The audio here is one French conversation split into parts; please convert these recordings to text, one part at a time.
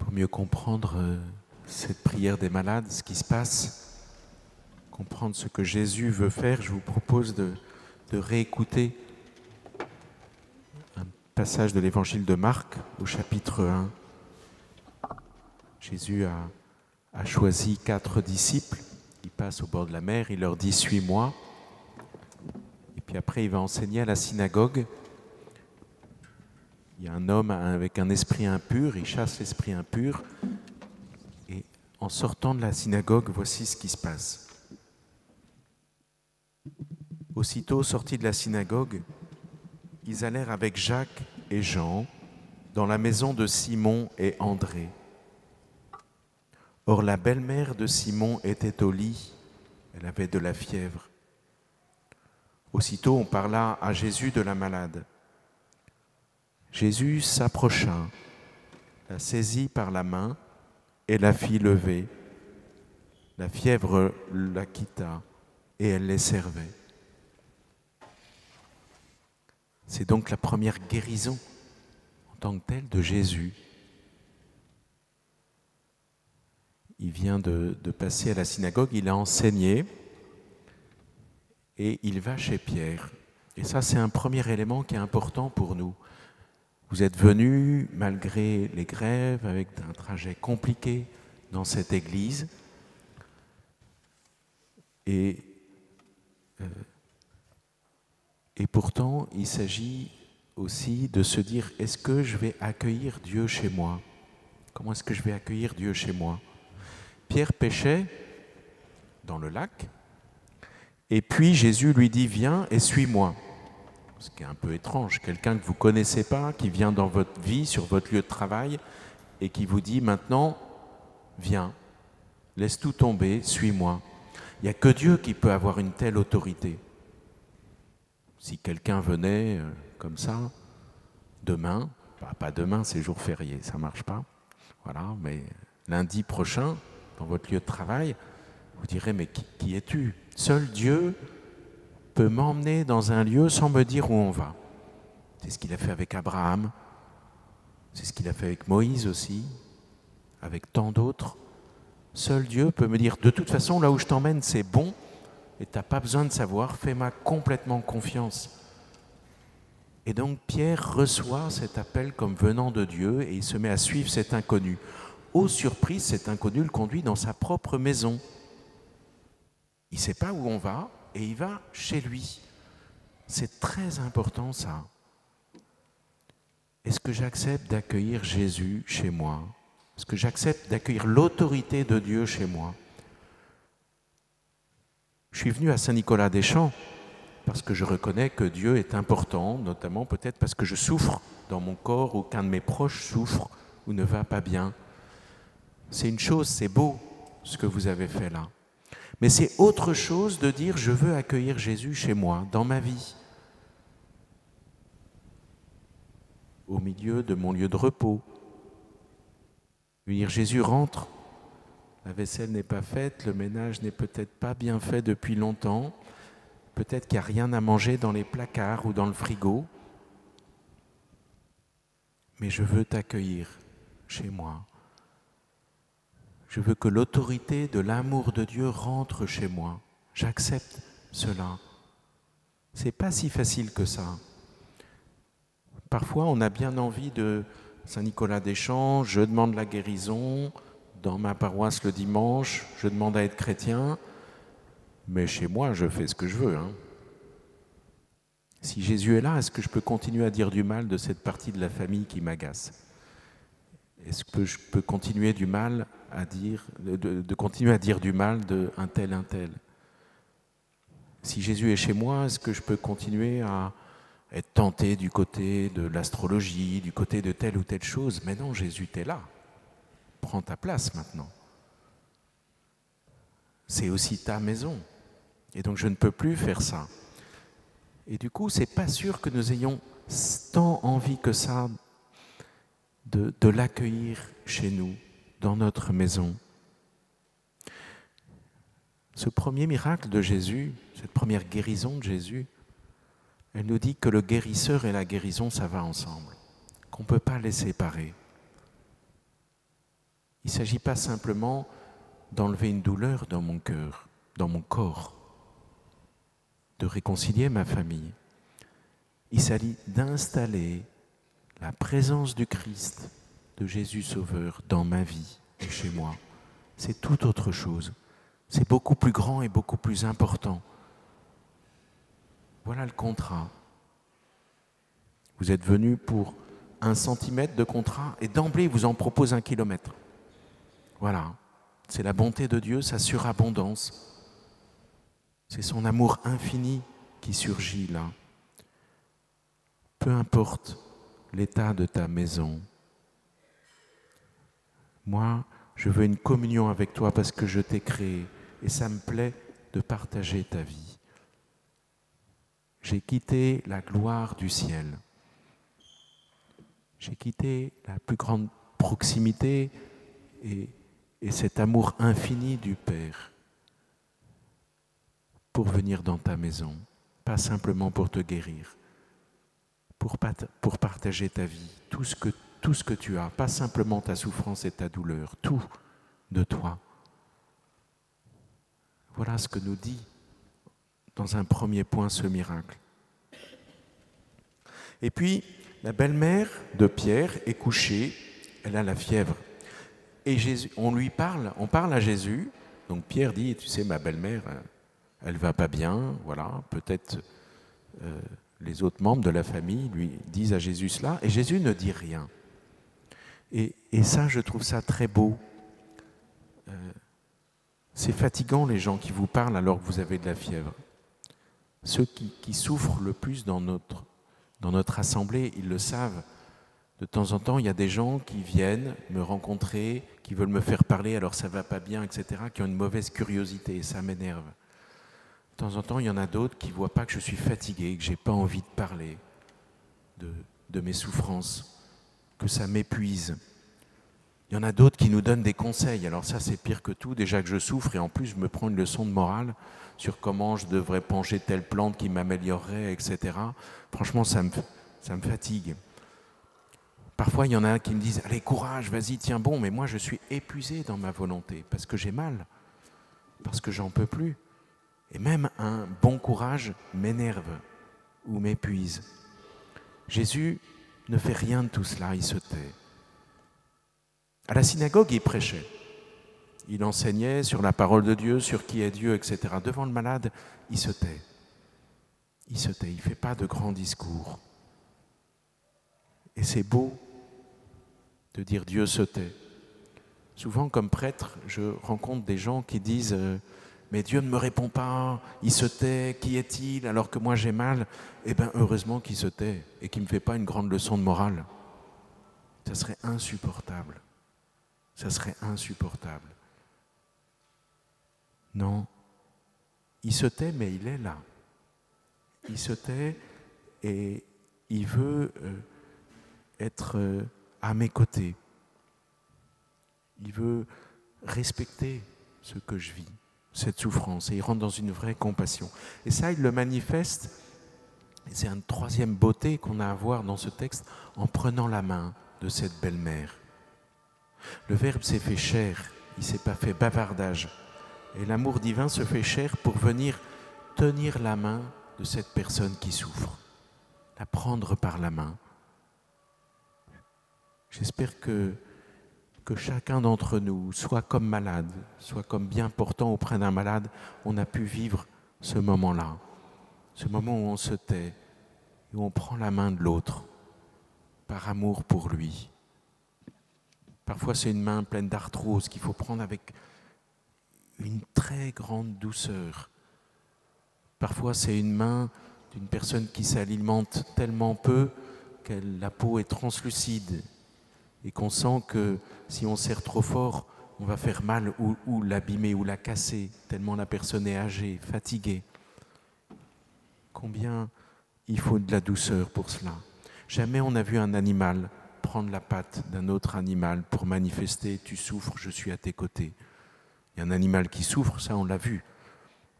Pour mieux comprendre cette prière des malades, ce qui se passe, comprendre ce que Jésus veut faire, je vous propose de réécouter un passage de l'évangile de Marc au chapitre 1. Jésus a choisi 4 disciples, il passe au bord de la mer, il leur dit « Suis-moi ». Et puis après, il va enseigner à la synagogue. Il y a un homme avec un esprit impur, il chasse l'esprit impur. Et en sortant de la synagogue, voici ce qui se passe. Aussitôt sortis de la synagogue, ils allèrent avec Jacques et Jean dans la maison de Simon et André. Or, la belle-mère de Simon était au lit, elle avait de la fièvre. Aussitôt, on parla à Jésus de la malade. Jésus s'approcha, la saisit par la main et la fit lever. La fièvre la quitta et elle les servait. C'est donc la première guérison en tant que telle de Jésus. Il vient de passer à la synagogue, il a enseigné et il va chez Pierre. Et ça, c'est un premier élément qui est important pour nous. Vous êtes venus, malgré les grèves, avec un trajet compliqué dans cette église. Et pourtant, il s'agit aussi de se dire, est-ce que je vais accueillir Dieu chez moi ? Comment est-ce que je vais accueillir Dieu chez moi ? Pierre pêchait dans le lac, et puis Jésus lui dit, viens et suis-moi. Ce qui est un peu étrange, quelqu'un que vous ne connaissez pas, qui vient dans votre vie, sur votre lieu de travail, et qui vous dit maintenant, viens, laisse tout tomber, suis-moi. Il n'y a que Dieu qui peut avoir une telle autorité. Si quelqu'un venait comme ça, demain, pas demain, c'est jour férié, ça ne marche pas, voilà, mais lundi prochain, dans votre lieu de travail, vous direz, mais qui es-tu ? Seul Dieu peut m'emmener dans un lieu sans me dire où on va. C'est ce qu'il a fait avec Abraham, c'est ce qu'il a fait avec Moïse aussi, avec tant d'autres. Seul Dieu peut me dire, de toute façon, là où je t'emmène, c'est bon, et tu n'as pas besoin de savoir, fais-moi complètement confiance. Et donc Pierre reçoit cet appel comme venant de Dieu, et il se met à suivre cet inconnu. Aux surprises, cet inconnu le conduit dans sa propre maison. Il ne sait pas où on va, et il va chez lui. C'est très important ça. Est-ce que j'accepte d'accueillir Jésus chez moi ? Est-ce que j'accepte d'accueillir l'autorité de Dieu chez moi ? Je suis venu à Saint-Nicolas-des-Champs parce que je reconnais que Dieu est important, notamment peut-être parce que je souffre dans mon corps ou qu'un de mes proches souffre ou ne va pas bien. C'est une chose, c'est beau ce que vous avez fait là. Mais c'est autre chose de dire je veux accueillir Jésus chez moi, dans ma vie, au milieu de mon lieu de repos. Lui dire Jésus rentre, la vaisselle n'est pas faite, le ménage n'est peut-être pas bien fait depuis longtemps, peut-être qu'il n'y a rien à manger dans les placards ou dans le frigo, mais je veux t'accueillir chez moi. Je veux que l'autorité de l'amour de Dieu rentre chez moi. J'accepte cela. C'est pas si facile que ça. Parfois, on a bien envie de Saint-Nicolas-des-Champs, je demande la guérison, dans ma paroisse le dimanche, je demande à être chrétien, mais chez moi, je fais ce que je veux. Hein. Si Jésus est là, est-ce que je peux continuer à dire du mal de cette partie de la famille qui m'agace ? Est-ce que je peux continuer du mal à dire, de continuer à dire du mal d'un tel, un tel ? Si Jésus est chez moi, est-ce que je peux continuer à être tenté du côté de l'astrologie, du côté de telle ou telle chose ? Mais non, Jésus, t'es là. Prends ta place maintenant. C'est aussi ta maison. Et donc je ne peux plus faire ça. Et du coup, c'est pas sûr que nous ayons tant envie que ça de l'accueillir chez nous, dans notre maison. Ce premier miracle de Jésus, cette première guérison de Jésus, elle nous dit que le guérisseur et la guérison, ça va ensemble, qu'on ne peut pas les séparer. Il ne s'agit pas simplement d'enlever une douleur dans mon cœur, dans mon corps, de réconcilier ma famille. Il s'agit d'installer la présence du Christ, de Jésus Sauveur, dans ma vie et chez moi. C'est tout autre chose. C'est beaucoup plus grand et beaucoup plus important. Voilà le contrat. Vous êtes venu pour 1 centimètre de contrat et d'emblée, il vous en propose 1 kilomètre. Voilà. C'est la bonté de Dieu, sa surabondance. C'est son amour infini qui surgit là. Peu importe l'état de ta maison. Moi, je veux une communion avec toi parce que je t'ai créé et ça me plaît de partager ta vie. J'ai quitté la gloire du ciel. J'ai quitté la plus grande proximité et cet amour infini du Père pour venir dans ta maison, pas simplement pour te guérir, pour partager ta vie, tout ce que tu as, pas simplement ta souffrance et ta douleur, tout de toi. Voilà ce que nous dit dans un premier point ce miracle. Et puis, la belle-mère de Pierre est couchée, elle a la fièvre. Et Jésus, on parle à Jésus. Donc Pierre dit, tu sais, ma belle-mère, elle va pas bien, voilà, peut-être les autres membres de la famille lui disent à Jésus cela, et Jésus ne dit rien. Et ça, je trouve ça très beau. C'est fatigant les gens qui vous parlent alors que vous avez de la fièvre. Ceux qui souffrent le plus dans notre assemblée, ils le savent. De temps en temps, il y a des gens qui viennent me rencontrer, qui veulent me faire parler, alors ça ne va pas bien, etc., qui ont une mauvaise curiosité, et ça m'énerve. De temps en temps, il y en a d'autres qui ne voient pas que je suis fatigué, que je n'ai pas envie de parler de mes souffrances, que ça m'épuise. Il y en a d'autres qui nous donnent des conseils, alors ça c'est pire que tout, déjà que je souffre, et en plus je me prends une leçon de morale sur comment je devrais pencher telle plante qui m'améliorerait, etc. Franchement, ça me fatigue. Parfois, il y en a qui me disent « Allez, courage, vas-y, tiens bon », mais moi, je suis épuisé dans ma volonté, parce que j'ai mal, parce que j'en peux plus. Et même un bon courage m'énerve ou m'épuise. Jésus ne fait rien de tout cela, il se tait. À la synagogue, il prêchait. Il enseignait sur la parole de Dieu, sur qui est Dieu, etc. Devant le malade, il se tait. Il se tait, il ne fait pas de grands discours. Et c'est beau de dire Dieu se tait. Souvent, comme prêtre, je rencontre des gens qui disent mais Dieu ne me répond pas, il se tait, qui est-il alors que moi j'ai mal? Eh bien, heureusement qu'il se tait et qu'il ne me fait pas une grande leçon de morale. Ça serait insupportable. Ça serait insupportable. Non, il se tait, mais il est là. Il se tait et il veut être à mes côtés. Il veut respecter ce que je vis, cette souffrance, et il rentre dans une vraie compassion. Et ça, il le manifeste, et c'est une troisième beauté qu'on a à voir dans ce texte, en prenant la main de cette belle-mère. Le Verbe s'est fait chair, il ne s'est pas fait bavardage. Et l'amour divin se fait chair pour venir tenir la main de cette personne qui souffre, la prendre par la main. J'espère que chacun d'entre nous, soit comme malade, soit comme bien portant auprès d'un malade, on a pu vivre ce moment-là, ce moment où on se tait, où on prend la main de l'autre, par amour pour lui. Parfois, c'est une main pleine d'arthrose qu'il faut prendre avec une très grande douceur. Parfois, c'est une main d'une personne qui s'alimente tellement peu que la peau est translucide et qu'on sent que si on serre trop fort, on va faire mal ou l'abîmer ou la casser, tellement la personne est âgée, fatiguée. Combien il faut de la douceur pour cela. Jamais on n'a vu un animal prendre la patte d'un autre animal pour manifester « tu souffres, je suis à tes côtés ». Il y a un animal qui souffre, ça on l'a vu.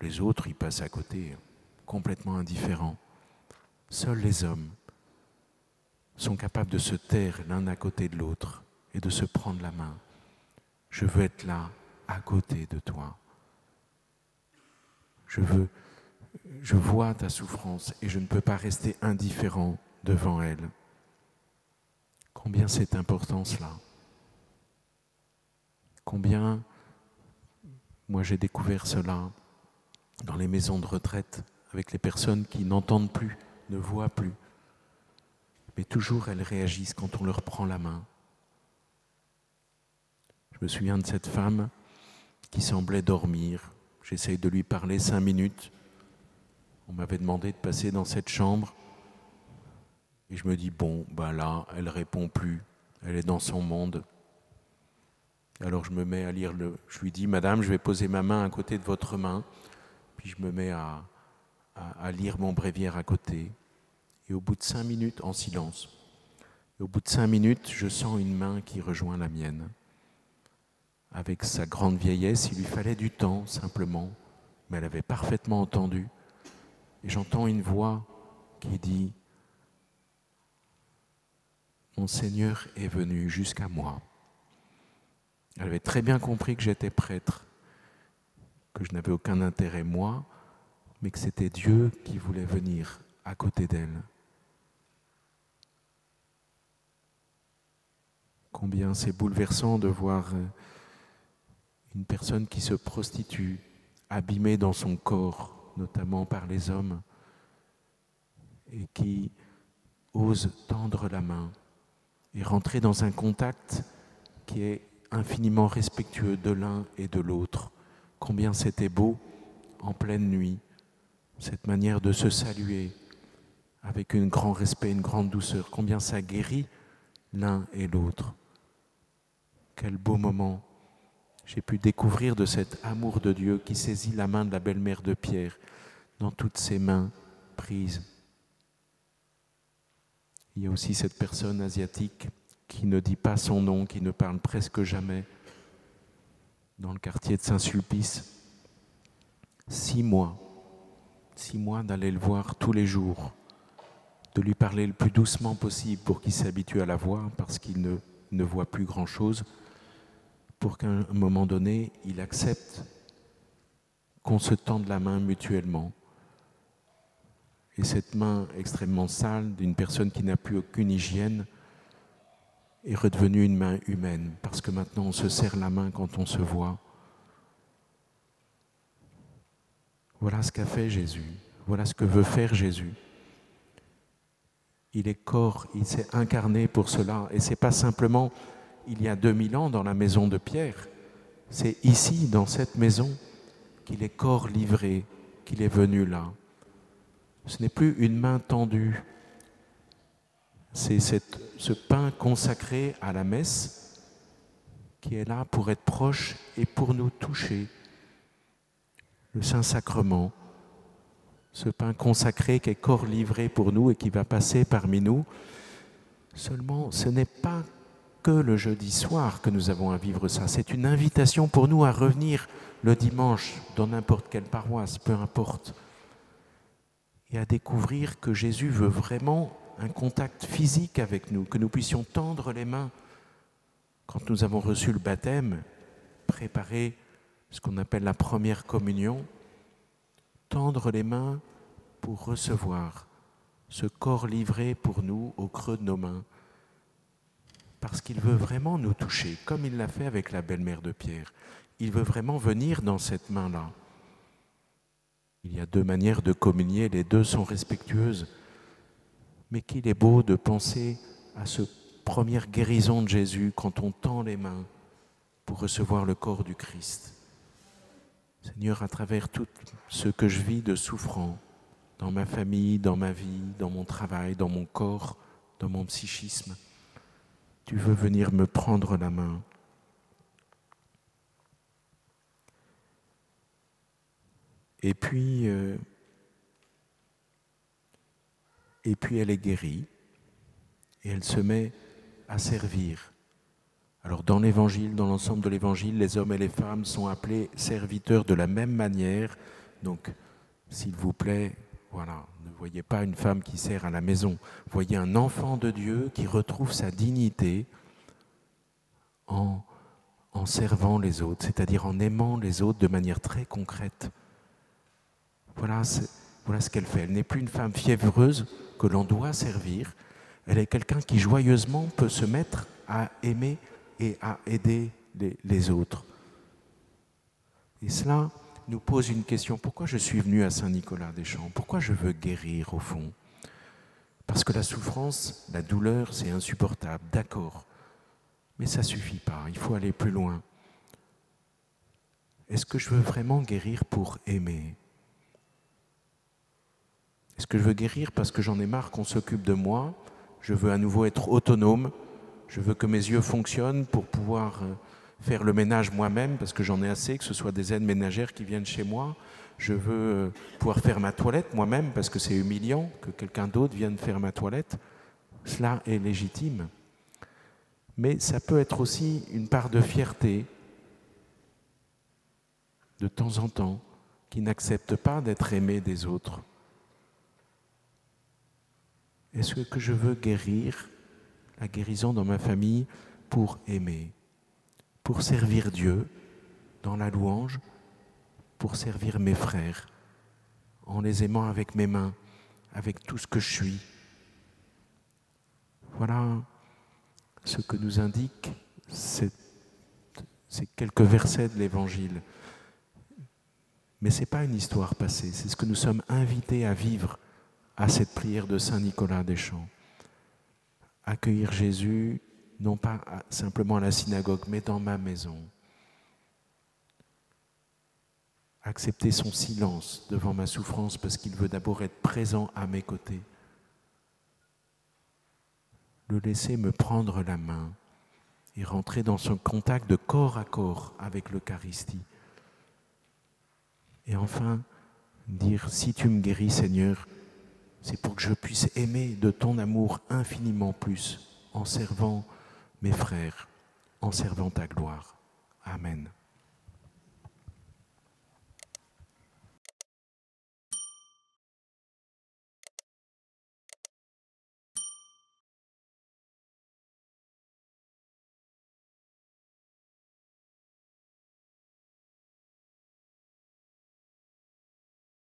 Les autres, ils passent à côté, complètement indifférents. Seuls les hommes sont capables de se taire l'un à côté de l'autre et de se prendre la main. Je veux être là, à côté de toi. Je vois ta souffrance et je ne peux pas rester indifférent devant elle. Combien c'est important cela. Combien, moi j'ai découvert cela dans les maisons de retraite, avec les personnes qui n'entendent plus, ne voient plus. Mais toujours elles réagissent quand on leur prend la main. Je me souviens de cette femme qui semblait dormir. J'essaye de lui parler 5 minutes. On m'avait demandé de passer dans cette chambre. Et je me dis, bon, là, elle répond plus. Elle est dans son monde. Alors je me mets à lire Je lui dis, Madame, je vais poser ma main à côté de votre main. Puis je me mets à lire mon bréviaire à côté. Et au bout de 5 minutes, en silence, et au bout de 5 minutes, je sens une main qui rejoint la mienne. Avec sa grande vieillesse, il lui fallait du temps, simplement, mais elle avait parfaitement entendu. Et j'entends une voix qui dit « Mon Seigneur est venu jusqu'à moi ». Elle avait très bien compris que j'étais prêtre, que je n'avais aucun intérêt, moi, mais que c'était Dieu qui voulait venir à côté d'elle. Combien c'est bouleversant de voir une personne qui se prostitue, abîmée dans son corps, notamment par les hommes, et qui ose tendre la main et rentrer dans un contact qui est infiniment respectueux de l'un et de l'autre. Combien c'était beau en pleine nuit, cette manière de se saluer avec un grand respect, une grande douceur. Combien ça guérit l'un et l'autre. Quel beau moment j'ai pu découvrir de cet amour de Dieu qui saisit la main de la belle-mère de Pierre dans toutes ses mains prises. Il y a aussi cette personne asiatique qui ne dit pas son nom, qui ne parle presque jamais, dans le quartier de Saint-Sulpice. 6 mois d'aller le voir tous les jours, de lui parler le plus doucement possible pour qu'il s'habitue à la voix, parce qu'il ne voit plus grand-chose, pour qu'à un moment donné, il accepte qu'on se tende la main mutuellement. Et cette main extrêmement sale d'une personne qui n'a plus aucune hygiène est redevenue une main humaine, parce que maintenant on se serre la main quand on se voit. Voilà ce qu'a fait Jésus, voilà ce que veut faire Jésus. Il est corps, il s'est incarné pour cela, et c'est pas simplement il y a 2000 ans dans la maison de Pierre, c'est ici, dans cette maison, qu'il est corps livré, qu'il est venu là. Ce n'est plus une main tendue, c'est ce pain consacré à la messe qui est là pour être proche et pour nous toucher. Le Saint-Sacrement, ce pain consacré qui est corps livré pour nous et qui va passer parmi nous. Seulement, ce n'est pas que le jeudi soir que nous avons à vivre ça. C'est une invitation pour nous à revenir le dimanche dans n'importe quelle paroisse, peu importe, et à découvrir que Jésus veut vraiment un contact physique avec nous, que nous puissions tendre les mains quand nous avons reçu le baptême, préparer ce qu'on appelle la première communion, tendre les mains pour recevoir ce corps livré pour nous au creux de nos mains, parce qu'il veut vraiment nous toucher, comme il l'a fait avec la belle-mère de Pierre. Il veut vraiment venir dans cette main-là. Il y a 2 manières de communier, les 2 sont respectueuses, mais qu'il est beau de penser à cette première guérison de Jésus quand on tend les mains pour recevoir le corps du Christ. Seigneur, à travers tout ce que je vis de souffrant, dans ma famille, dans ma vie, dans mon travail, dans mon corps, dans mon psychisme, tu veux venir me prendre la main. Et puis elle est guérie et elle se met à servir. Alors dans l'Évangile, dans l'ensemble de l'Évangile, les hommes et les femmes sont appelés serviteurs de la même manière. Donc, s'il vous plaît, voilà, ne voyez pas une femme qui sert à la maison. Voyez un enfant de Dieu qui retrouve sa dignité en en servant les autres, c'est-à-dire en aimant les autres de manière très concrète. Voilà ce qu'elle fait. Elle n'est plus une femme fiévreuse que l'on doit servir. Elle est quelqu'un qui joyeusement peut se mettre à aimer et à aider les autres. Et cela nous pose une question. Pourquoi je suis venu à Saint-Nicolas-des-Champs? Pourquoi je veux guérir au fond? Parce que la souffrance, la douleur, c'est insupportable, d'accord. Mais ça ne suffit pas, il faut aller plus loin. Est-ce que je veux vraiment guérir pour aimer? Est-ce que je veux guérir parce que j'en ai marre qu'on s'occupe de moi? Je veux à nouveau être autonome. Je veux que mes yeux fonctionnent pour pouvoir faire le ménage moi-même parce que j'en ai assez, que ce soit des aides ménagères qui viennent chez moi. Je veux pouvoir faire ma toilette moi-même parce que c'est humiliant que quelqu'un d'autre vienne faire ma toilette. Cela est légitime. Mais ça peut être aussi une part de fierté, de temps en temps, qui n'accepte pas d'être aimé des autres. Est-ce que je veux guérir, la guérison dans ma famille, pour aimer, pour servir Dieu dans la louange, pour servir mes frères, en les aimant avec mes mains, avec tout ce que je suis. Voilà ce que nous indiquent ces quelques versets de l'Évangile. Mais ce n'est pas une histoire passée, c'est ce que nous sommes invités à vivre à cette prière de Saint Nicolas des Champs. Accueillir Jésus, non pas simplement à la synagogue, mais dans ma maison. Accepter son silence devant ma souffrance parce qu'il veut d'abord être présent à mes côtés. Le laisser me prendre la main et rentrer dans son contact de corps à corps avec l'Eucharistie. Et enfin, dire, si tu me guéris, Seigneur, c'est pour que je puisse aimer de ton amour infiniment plus en servant mes frères, en servant ta gloire. Amen.